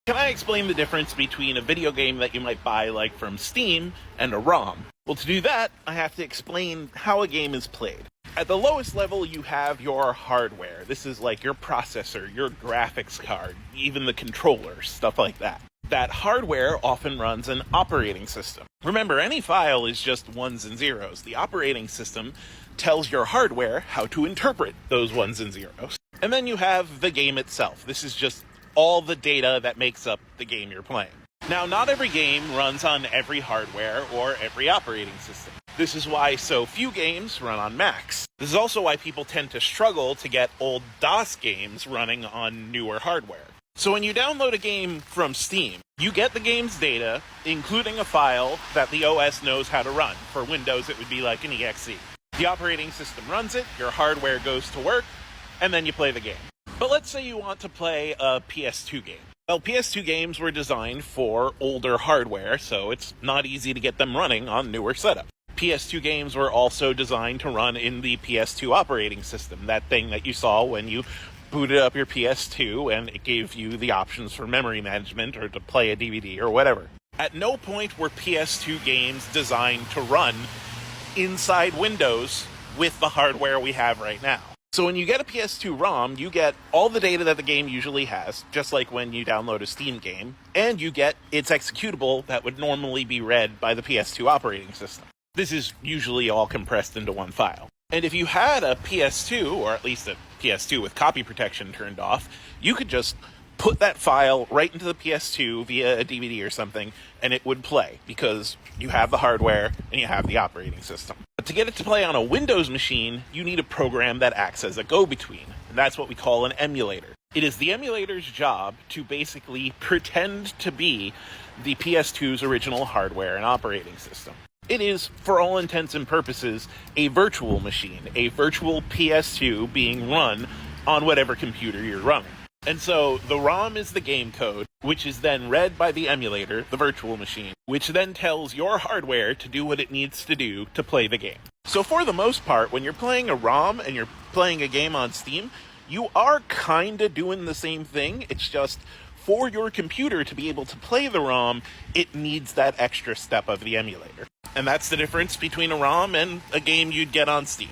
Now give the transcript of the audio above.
Can I explain the difference between a video game that you might buy like from Steam and a ROM? Well, to do that, I have to explain how a game is played. At the lowest level, you have your hardware. This is like your processor, your graphics card, even the controller, stuff like that. That hardware often runs an operating system. Remember, any file is just ones and zeros. The operating system tells your hardware how to interpret those ones and zeros. And then you have the game itself. This is just all the data that makes up the game you're playing. Now, not every game runs on every hardware or every operating system. This is why so few games run on Macs. This is also why people tend to struggle to get old DOS games running on newer hardware. So when you download a game from Steam, you get the game's data, including a file that the OS knows how to run. For Windows, it would be like an exe. The operating system runs it, your hardware goes to work, and then you play the game. But let's say you want to play a PS2 game. Well, PS2 games were designed for older hardware, so it's not easy to get them running on newer setup. PS2 games were also designed to run in the PS2 operating system, that thing that you saw when you booted up your PS2 and it gave you the options for memory management or to play a DVD or whatever. At no point were PS2 games designed to run inside Windows with the hardware we have right now. So when you get a PS2 ROM, you get all the data that the game usually has, just like when you download a Steam game, and you get its executable that would normally be read by the PS2 operating system. This is usually all compressed into one file. And if you had a PS2, or at least a PS2 with copy protection turned off, you could just put that file right into the PS2 via a DVD or something, and it would play, because you have the hardware and you have the operating system. But to get it to play on a Windows machine, you need a program that acts as a go-between, and that's what we call an emulator. It is the emulator's job to basically pretend to be the PS2's original hardware and operating system. It is, for all intents and purposes, a virtual machine, a virtual PS2 being run on whatever computer you're running. And so the ROM is the game code, which is then read by the emulator, the virtual machine, which then tells your hardware to do what it needs to do to play the game. So for the most part, when you're playing a ROM and you're playing a game on Steam, you are kinda doing the same thing. It's just for your computer to be able to play the ROM, it needs that extra step of the emulator. And that's the difference between a ROM and a game you'd get on Steam.